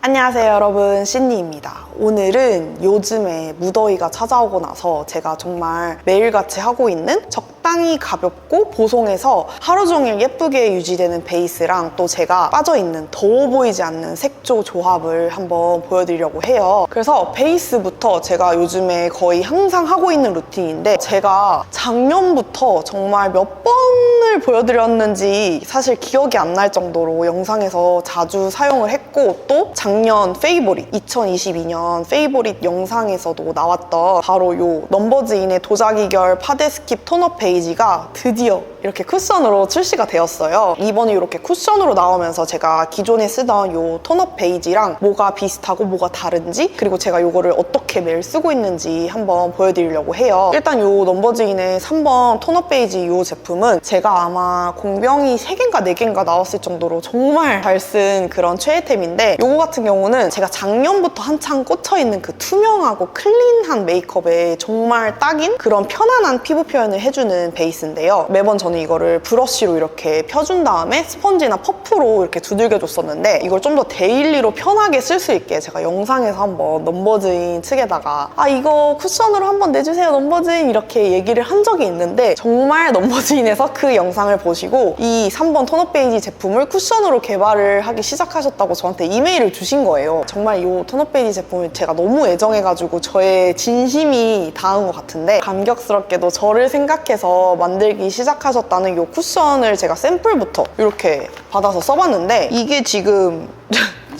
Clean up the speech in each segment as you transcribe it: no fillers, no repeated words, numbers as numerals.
안녕하세요 여러분, 신니입니다. 오늘은 요즘에 무더위가 찾아오고 나서 제가 정말 매일같이 하고 있는 적당히 가볍고 보송해서 하루 종일 예쁘게 유지되는 베이스랑 또 제가 빠져있는 더워 보이지 않는 색조 조합을 한번 보여드리려고 해요. 그래서 베이스부터 제가 요즘에 거의 항상 하고 있는 루틴인데, 제가 작년부터 정말 몇 번을 보여드렸는지 사실 기억이 안 날 정도로 영상에서 자주 사용을 했고, 또 작년 페이보릿 2022년 페이보릿 영상에서도 나왔던 바로 요 넘버즈인의 도자기결 파데 스킵 토너 페이지가 드디어 이렇게 쿠션으로 출시가 되었어요. 이번에 이렇게 쿠션으로 나오면서 제가 기존에 쓰던 요 토너 페이지랑 뭐가 비슷하고 뭐가 다른지, 그리고 제가 요거를 어떻게 매일 쓰고 있는지 한번 보여드리려고 해요. 일단 요 넘버즈인의 3번 토너 페이지 요 제품은 제가 아마 공병이 3개인가 4개인가 나왔을 정도로 정말 잘 쓴 그런 최애템인데, 요거 같은 경우는 제가 작년부터 한창 꽂혀있는 그 투명하고 클린한 메이크업에 정말 딱인 그런 편안한 피부 표현을 해주는 베이스인데요. 매번 저는 이거를 브러쉬로 이렇게 펴준 다음에 스펀지나 퍼프로 이렇게 두들겨줬었는데, 이걸 좀 더 데일리로 편하게 쓸 수 있게 제가 영상에서 한번 넘버즈인 측에다가 이거 쿠션으로 한번 내주세요 넘버즈인 이렇게 얘기를 한 적이 있는데, 정말 넘버즈인에서 그 영상을 보시고 이 3번 토너 페이지 제품을 쿠션으로 개발을 하기 시작하셨다고 저한테 이메일을 주신 거예요. 정말 이 토너 페이지 제품을 제가 너무 애정해가지고 저의 진심이 닿은 것 같은데, 감격스럽게도 저를 생각해서 만들기 시작하셨다는 이 쿠션을 제가 샘플부터 이렇게 받아서 써봤는데, 이게 지금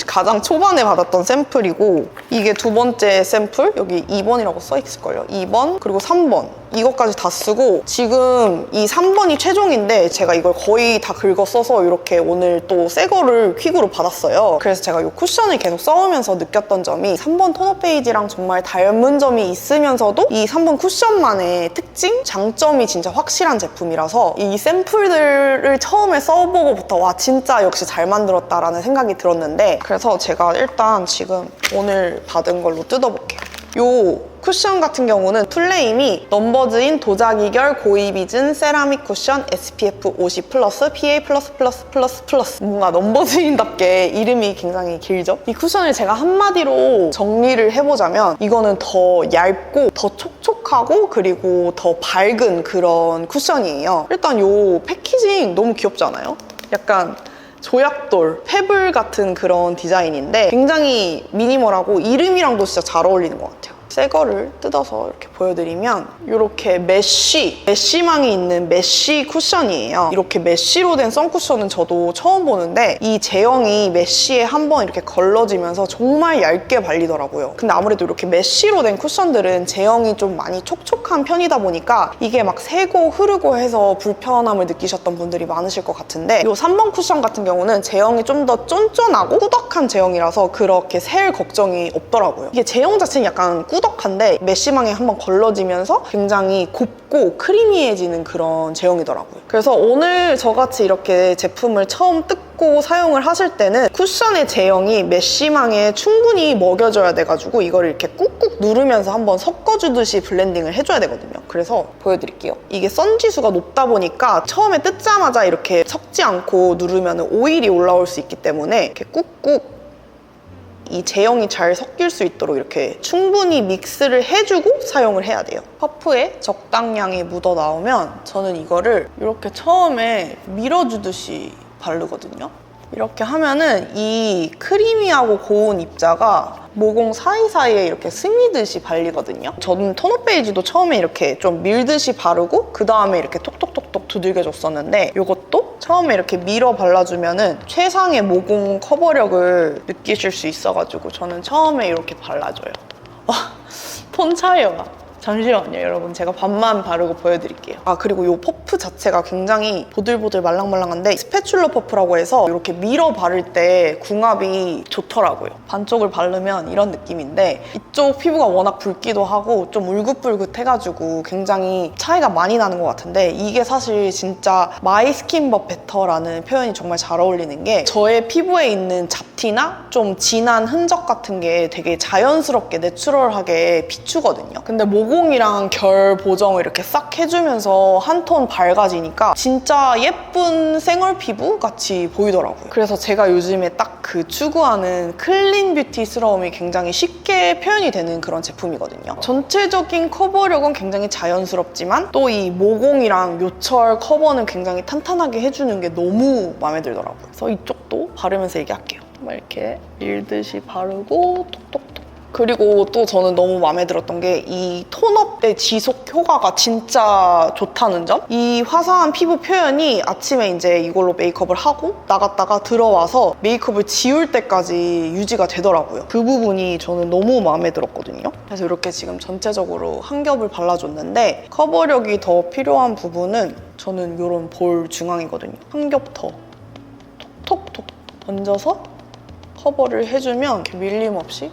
가장 초반에 받았던 샘플이고, 이게 두 번째 샘플, 여기 2번이라고 써있을걸요. 2번 그리고 3번 이것까지 다 쓰고, 지금 이 3번이 최종인데 제가 이걸 거의 다 긁어 써서 이렇게 오늘 또 새 거를 퀵으로 받았어요. 그래서 제가 이 쿠션을 계속 써오면서 느꼈던 점이, 3번 토너 페이지랑 정말 닮은 점이 있으면서도 이 3번 쿠션만의 특징, 장점이 진짜 확실한 제품이라서 이 샘플들을 처음에 써보고부터 와 진짜 역시 잘 만들었다라는 생각이 들었는데, 그래서 제가 일단 지금 오늘 받은 걸로 뜯어볼게요. 요 쿠션 같은 경우는 플레임이 넘버즈인 도자기결 고이비즌 세라믹 쿠션 SPF 50 플러스 PA 플러스 플러스 플러스 플러스, 뭔가 넘버즈인답게 이름이 굉장히 길죠? 이 쿠션을 제가 한마디로 정리를 해보자면, 이거는 더 얇고 더 촉촉하고 그리고 더 밝은 그런 쿠션이에요. 일단 요 패키징 너무 귀엽지 않아요? 약간 조약돌, 페블 같은 그런 디자인인데 굉장히 미니멀하고 이름이랑도 진짜 잘 어울리는 것 같아요. 새 거를 뜯어서 이렇게 보여드리면, 이렇게 메쉬망이 있는 메쉬 쿠션이에요. 이렇게 메쉬로 된 선쿠션은 저도 처음 보는데, 이 제형이 메쉬에 한번 이렇게 걸러지면서 정말 얇게 발리더라고요. 근데 아무래도 이렇게 메쉬로 된 쿠션들은 제형이 좀 많이 촉촉한 편이다 보니까 이게 막 새고 흐르고 해서 불편함을 느끼셨던 분들이 많으실 것 같은데, 이 3번 쿠션 같은 경우는 제형이 좀 더 쫀쫀하고 꾸덕한 제형이라서 그렇게 셀 걱정이 없더라고요. 이게 제형 자체는 약간 꾸덕한데 메쉬망에 한번 걸러지면서 굉장히 곱고 크리미해지는 그런 제형이더라고요. 그래서 오늘 저같이 이렇게 제품을 처음 뜯고 사용을 하실 때는 쿠션의 제형이 메쉬망에 충분히 먹여줘야 돼가지고 이거를 이렇게 꾹꾹 누르면서 한번 섞어주듯이 블렌딩을 해줘야 되거든요. 그래서 보여드릴게요. 이게 선 지수가 높다 보니까 처음에 뜯자마자 이렇게 섞지 않고 누르면 오일이 올라올 수 있기 때문에 이렇게 꾹꾹 이 제형이 잘 섞일 수 있도록 이렇게 충분히 믹스를 해주고 사용을 해야 돼요. 퍼프에 적당량이 묻어 나오면 저는 이거를 이렇게 처음에 밀어주듯이 바르거든요. 이렇게 하면은 이 크리미하고 고운 입자가 모공 사이사이에 이렇게 스미듯이 발리거든요. 저는 토너 페이지도 처음에 이렇게 좀 밀듯이 바르고 그 다음에 이렇게 톡톡톡톡 두들겨줬었는데, 이것도 처음에 이렇게 밀어 발라주면은 최상의 모공 커버력을 느끼실 수 있어가지고 저는 처음에 이렇게 발라줘요. 톤 차이가. 잠시만요 여러분, 제가 반만 바르고 보여드릴게요. 그리고 이 퍼프 자체가 굉장히 보들보들 말랑말랑한데 스패츌러 퍼프라고 해서 이렇게 밀어 바를 때 궁합이 좋더라고요. 반쪽을 바르면 이런 느낌인데, 이쪽 피부가 워낙 붉기도 하고 좀 울긋불긋해가지고 굉장히 차이가 많이 나는 것 같은데, 이게 사실 진짜 마이 스킨 버 베터라는 표현이 정말 잘 어울리는 게, 저의 피부에 있는 잡티나 좀 진한 흔적 같은 게 되게 자연스럽게 내추럴하게 비추거든요. 근데 모공 모공이랑 결 보정을 이렇게 싹 해주면서 한 톤 밝아지니까 진짜 예쁜 생얼 피부 같이 보이더라고요. 그래서 제가 요즘에 딱 그 추구하는 클린 뷰티스러움이 굉장히 쉽게 표현이 되는 그런 제품이거든요. 전체적인 커버력은 굉장히 자연스럽지만 또 이 모공이랑 요철 커버는 굉장히 탄탄하게 해주는 게 너무 마음에 들더라고요. 그래서 이쪽도 바르면서 얘기할게요. 이렇게 밀듯이 바르고 톡톡톡. 그리고 또 저는 너무 마음에 들었던 게 이 톤업의 지속 효과가 진짜 좋다는 점? 이 화사한 피부 표현이 아침에 이제 이걸로 메이크업을 하고 나갔다가 들어와서 메이크업을 지울 때까지 유지가 되더라고요. 그 부분이 저는 너무 마음에 들었거든요. 그래서 이렇게 지금 전체적으로 한 겹을 발라줬는데 커버력이 더 필요한 부분은 저는 이런 볼 중앙이거든요. 한 겹 더 톡톡톡 얹어서 커버를 해주면 이렇게 밀림 없이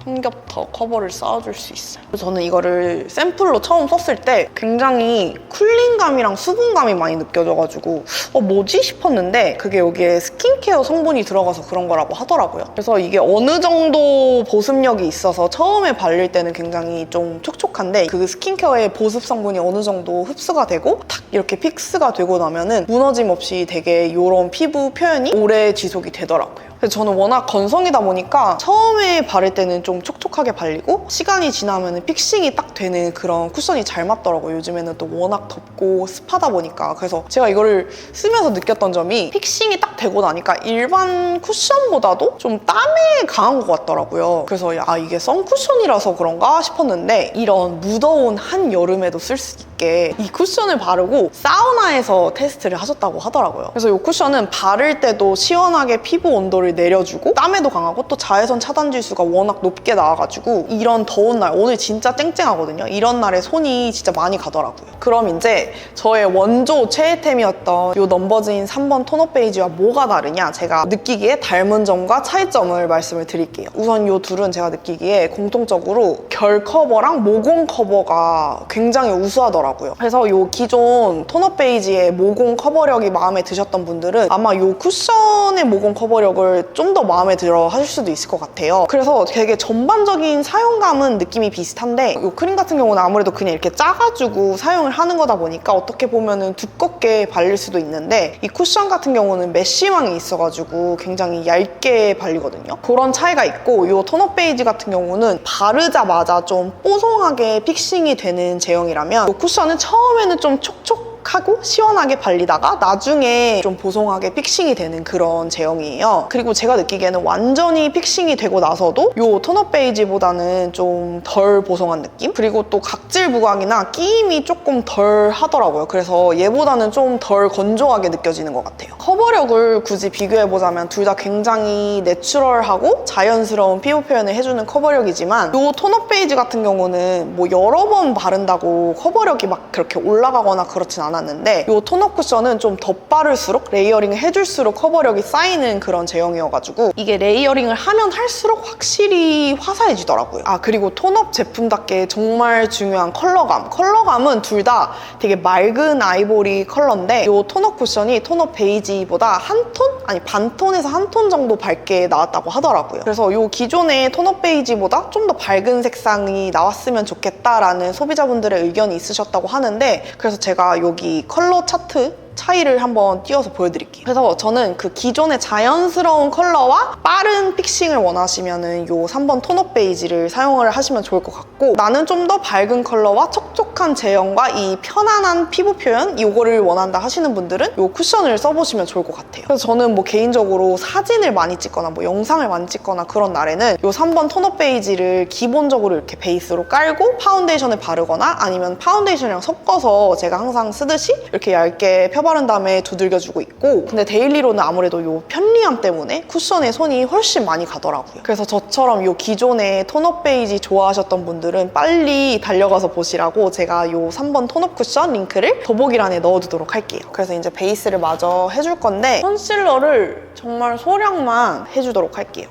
한 겹 더 커버를 쌓아줄 수 있어요. 저는 이거를 샘플로 처음 썼을 때 굉장히 쿨링감이랑 수분감이 많이 느껴져가지고 뭐지 싶었는데 그게 여기에 스킨케어 성분이 들어가서 그런 거라고 하더라고요. 그래서 이게 어느 정도 보습력이 있어서 처음에 바를 때는 굉장히 좀 촉촉한데 그 스킨케어의 보습 성분이 어느 정도 흡수가 되고 탁 이렇게 픽스가 되고 나면은 무너짐 없이 되게 이런 피부 표현이 오래 지속이 되더라고요. 그래서 저는 워낙 건성이다 보니까 처음에 바를 때는 좀 촉촉하게 발리고 시간이 지나면 픽싱이 딱 되는 그런 쿠션이 잘 맞더라고요. 요즘에는 또 워낙 덥고 습하다 보니까. 그래서 제가 이거를 쓰면서 느꼈던 점이 픽싱이 딱 되고 나니까 일반 쿠션보다도 좀 땀에 강한 것 같더라고요. 그래서 이게 선쿠션이라서 그런가 싶었는데 이런 무더운 한여름에도 쓸 수 있게 이 쿠션을 바르고 사우나에서 테스트를 하셨다고 하더라고요. 그래서 이 쿠션은 바를 때도 시원하게 피부 온도를 내려주고 땀에도 강하고 또 자외선 차단 지수가 워낙 높게 나와가지고 이런 더운 날, 오늘 진짜 쨍쨍하거든요. 이런 날에 손이 진짜 많이 가더라고요. 그럼 이제 저의 원조 최애템이었던 이 넘버즈인 3번 톤업 베이지와 뭐가 다르냐, 제가 느끼기에 닮은 점과 차이점을 말씀을 드릴게요. 우선 이 둘은 제가 느끼기에 공통적으로 결 커버랑 모공 커버가 굉장히 우수하더라고요. 그래서 이 기존 톤업 베이지의 모공 커버력이 마음에 드셨던 분들은 아마 이 쿠션의 모공 커버력을 좀 더 마음에 들어 하실 수도 있을 것 같아요. 그래서 되게 전반적인 사용감은 느낌이 비슷한데 이 크림 같은 경우는 아무래도 그냥 이렇게 짜가지고 사용을 하는 거다 보니까 어떻게 보면은 두껍게 발릴 수도 있는데 이 쿠션 같은 경우는 메쉬망이 있어가지고 굉장히 얇게 발리거든요. 그런 차이가 있고 이 톤업 베이지 같은 경우는 바르자마자 좀 뽀송하게 픽싱이 되는 제형이라면 이 쿠션은 처음에는 좀 촉촉하고 시원하게 발리다가 나중에 좀 보송하게 픽싱이 되는 그런 제형이에요. 그리고 제가 느끼기에는 완전히 픽싱이 되고 나서도 이 톤업 베이지보다는 좀 덜 보송한 느낌? 그리고 또 각질 부각이나 끼임이 조금 덜 하더라고요. 그래서 얘보다는 좀 덜 건조하게 느껴지는 것 같아요. 커버력을 굳이 비교해보자면 둘 다 굉장히 내추럴하고 자연스러운 피부 표현을 해주는 커버력이지만 이 톤업 베이지 같은 경우는 뭐 여러 번 바른다고 커버력이 막 그렇게 올라가거나 그렇진 않았는데 이 톤업 쿠션은 좀 덧바를수록 레이어링을 해줄수록 커버력이 쌓이는 그런 제형이어가지고 이게 레이어링을 하면 할수록 확실히 화사해지더라고요. 그리고 톤업 제품답게 정말 중요한 컬러감. 컬러감은 둘 다 되게 맑은 아이보리 컬러인데 이 톤업 쿠션이 톤업 베이지보다 한 톤? 아니 반 톤에서 한 톤 정도 밝게 나왔다고 하더라고요. 그래서 이 기존의 톤업 베이지보다 좀 더 밝은 색상이 나왔으면 좋겠다라는 소비자분들의 의견이 있으셨다고 하는데 그래서 제가 여기 컬러 차트 차이를 한번 띄워서 보여드릴게요. 그래서 저는 그 기존의 자연스러운 컬러와 빠른 픽싱을 원하시면은 이 3번 톤업 베이지를 사용을 하시면 좋을 것 같고 나는 좀 더 밝은 컬러와 촉촉한 제형과 이 편안한 피부 표현 이거를 원한다 하시는 분들은 이 쿠션을 써보시면 좋을 것 같아요. 그래서 저는 뭐 개인적으로 사진을 많이 찍거나 뭐 영상을 많이 찍거나 그런 날에는 이 3번 톤업 베이지를 기본적으로 이렇게 베이스로 깔고 파운데이션을 바르거나 아니면 파운데이션이랑 섞어서 제가 항상 쓰듯이 이렇게 얇게 펴바른 다음에 두들겨주고 있고 근데 데일리로는 아무래도 이 편리함 때문에 쿠션에 손이 훨씬 많이 가더라고요. 그래서 저처럼 이 기존의 톤업 베이지 좋아하셨던 분들은 빨리 달려가서 보시라고 제가 이 3번 톤업 쿠션 링크를 더보기란에 넣어두도록 할게요. 그래서 이제 베이스를 마저 해줄 건데 컨실러를 정말 소량만 해주도록 할게요.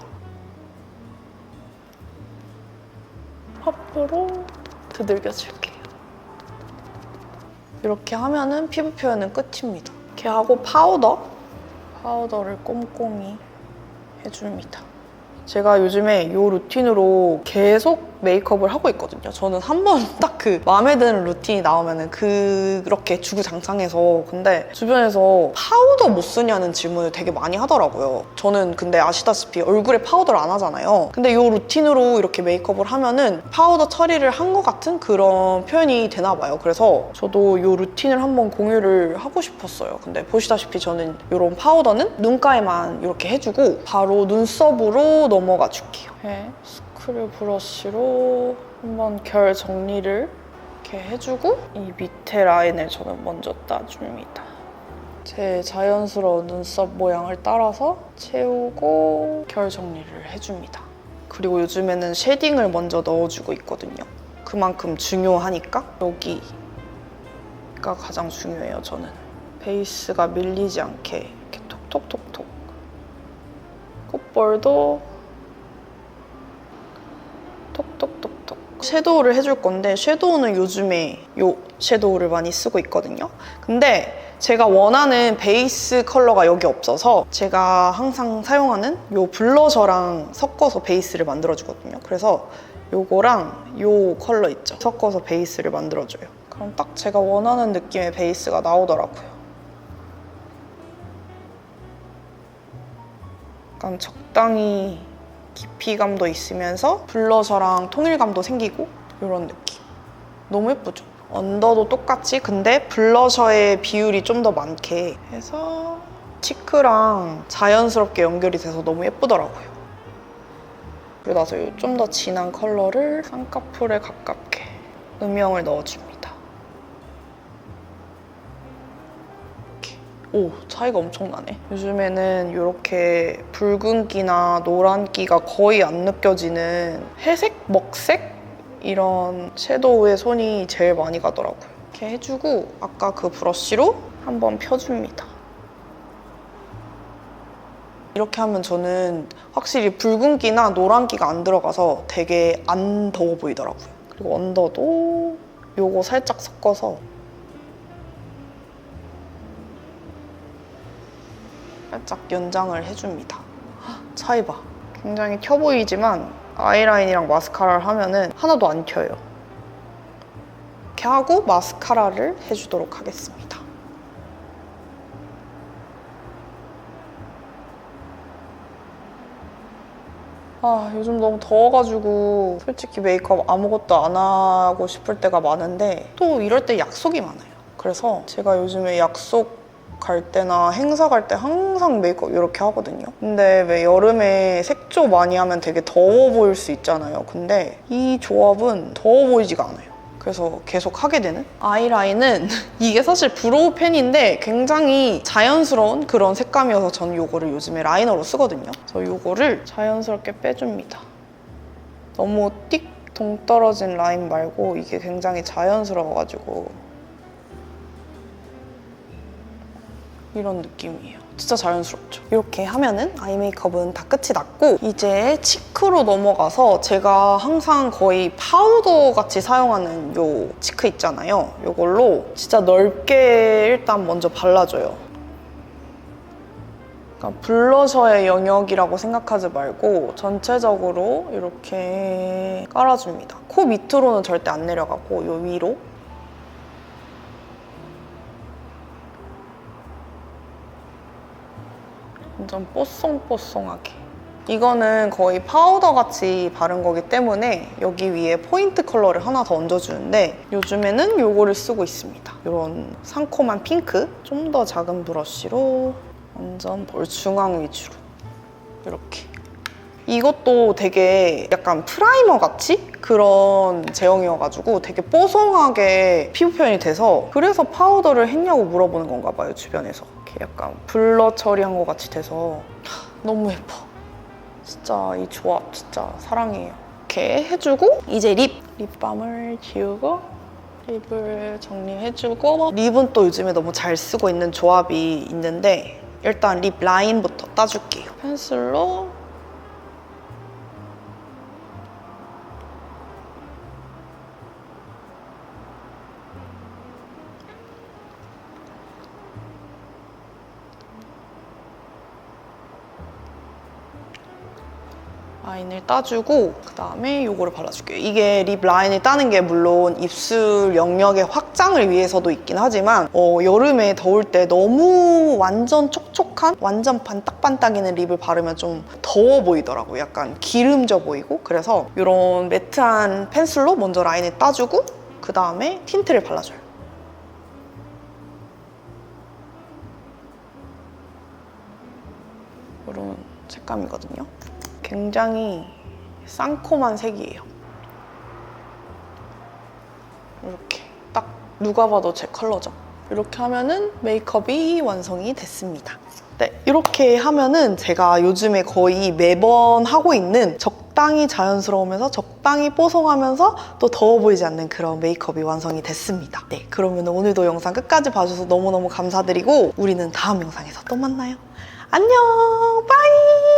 퍼프로 두들겨줄게요. 이렇게 하면은 피부 표현은 끝입니다. 이렇게 하고 파우더를 꼼꼼히 해줍니다. 제가 요즘에 이 루틴으로 계속 메이크업을 하고 있거든요. 저는 한 번 딱 그 마음에 드는 루틴이 나오면은 그렇게 주구장창해서. 근데 주변에서 파우더 못 쓰냐는 질문을 되게 많이 하더라고요. 저는 근데 아시다시피 얼굴에 파우더를 안 하잖아요. 근데 이 루틴으로 이렇게 메이크업을 하면은 파우더 처리를 한 것 같은 그런 표현이 되나 봐요. 그래서 저도 이 루틴을 한번 공유를 하고 싶었어요. 근데 보시다시피 저는 이런 파우더는 눈가에만 이렇게 해주고 바로 눈썹으로 넘어가 줄게요. 네, 스크류 브러쉬로 한번 결 정리를 이렇게 해주고 이 밑에 라인을 저는 먼저 따줍니다. 제 자연스러운 눈썹 모양을 따라서 채우고 결 정리를 해줍니다. 그리고 요즘에는 쉐딩을 먼저 넣어주고 있거든요. 그만큼 중요하니까 여기가 가장 중요해요, 저는. 베이스가 밀리지 않게 이렇게 톡톡톡톡. 콧볼도 톡톡톡톡. 섀도우를 해줄 건데 섀도우는 요즘에 이 섀도우를 많이 쓰고 있거든요. 근데 제가 원하는 베이스 컬러가 여기 없어서 제가 항상 사용하는 이 블러셔랑 섞어서 베이스를 만들어주거든요. 그래서 요거랑 요 컬러 있죠? 섞어서 베이스를 만들어줘요. 그럼 딱 제가 원하는 느낌의 베이스가 나오더라고요. 약간 적당히 깊이감도 있으면서 블러셔랑 통일감도 생기고 이런 느낌. 너무 예쁘죠? 언더도 똑같이 근데 블러셔의 비율이 좀 더 많게 해서 치크랑 자연스럽게 연결이 돼서 너무 예쁘더라고요. 그리고 나서 좀 더 진한 컬러를 쌍꺼풀에 가깝게 음영을 넣어줍니다. 오, 차이가 엄청나네. 요즘에는 이렇게 붉은기나 노란기가 거의 안 느껴지는 회색? 먹색? 이런 섀도우에 손이 제일 많이 가더라고요. 이렇게 해주고 아까 그 브러쉬로 한번 펴줍니다. 이렇게 하면 저는 확실히 붉은기나 노란기가 안 들어가서 되게 안 더워 보이더라고요. 그리고 언더도 요거 살짝 섞어서 살짝 연장을 해줍니다. 차이 봐. 굉장히 켜 보이지만 아이라인이랑 마스카라를 하면은 하나도 안 켜요. 이렇게 하고 마스카라를 해주도록 하겠습니다. 요즘 너무 더워가지고 솔직히 메이크업 아무것도 안 하고 싶을 때가 많은데 또 이럴 때 약속이 많아요. 그래서 제가 요즘에 약속 갈 때나 행사 갈 때 항상 메이크업 이렇게 하거든요. 근데 왜 여름에 색조 많이 하면 되게 더워 보일 수 있잖아요. 근데 이 조합은 더워 보이지가 않아요. 그래서 계속 하게 되는? 아이라인은 이게 사실 브로우 펜인데 굉장히 자연스러운 그런 색감이어서 저는 이거를 요즘에 라이너로 쓰거든요. 그래서 이거를 자연스럽게 빼줍니다. 너무 띡 동떨어진 라인 말고 이게 굉장히 자연스러워가지고 이런 느낌이에요. 진짜 자연스럽죠? 이렇게 하면은 아이 메이크업은 다 끝이 났고 이제 치크로 넘어가서 제가 항상 거의 파우더 같이 사용하는 요 치크 있잖아요. 이걸로 진짜 넓게 일단 먼저 발라줘요. 그러니까 블러셔의 영역이라고 생각하지 말고 전체적으로 이렇게 깔아줍니다. 코 밑으로는 절대 안 내려가고 요 위로 완전 뽀송뽀송하게. 이거는 거의 파우더같이 바른 거기 때문에 여기 위에 포인트 컬러를 하나 더 얹어주는데 요즘에는 이거를 쓰고 있습니다. 이런 상콤한 핑크. 좀 더 작은 브러쉬로 완전 볼 중앙 위주로 이렇게. 이것도 되게 약간 프라이머 같이 그런 제형이어가지고 되게 뽀송하게 피부 표현이 돼서 그래서 파우더를 했냐고 물어보는 건가 봐요, 주변에서. 이렇게 약간 블러 처리한 것 같이 돼서 너무 예뻐. 진짜 이 조합 진짜 사랑해요. 이렇게 해주고 이제 립밤을 지우고 립을 정리해주고 립은 또 요즘에 너무 잘 쓰고 있는 조합이 있는데 일단 립 라인부터 따줄게요. 펜슬로 라인을 따주고 그다음에 요거를 발라줄게요. 이게 립 라인을 따는 게 물론 입술 영역의 확장을 위해서도 있긴 하지만 여름에 더울 때 너무 완전 촉촉한 완전 반딱반딱이는 립을 바르면 좀 더워 보이더라고요. 약간 기름져 보이고. 그래서 이런 매트한 펜슬로 먼저 라인을 따주고 그다음에 틴트를 발라줘요. 이런 색감이거든요. 굉장히 상콤한 색이에요. 이렇게 딱 누가 봐도 제 컬러죠. 이렇게 하면은 메이크업이 완성이 됐습니다. 네, 이렇게 하면은 제가 요즘에 거의 매번 하고 있는 적당히 자연스러우면서 적당히 뽀송하면서 또 더워 보이지 않는 그런 메이크업이 완성이 됐습니다. 네, 그러면 오늘도 영상 끝까지 봐주셔서 너무너무 감사드리고 우리는 다음 영상에서 또 만나요. 안녕! 빠이!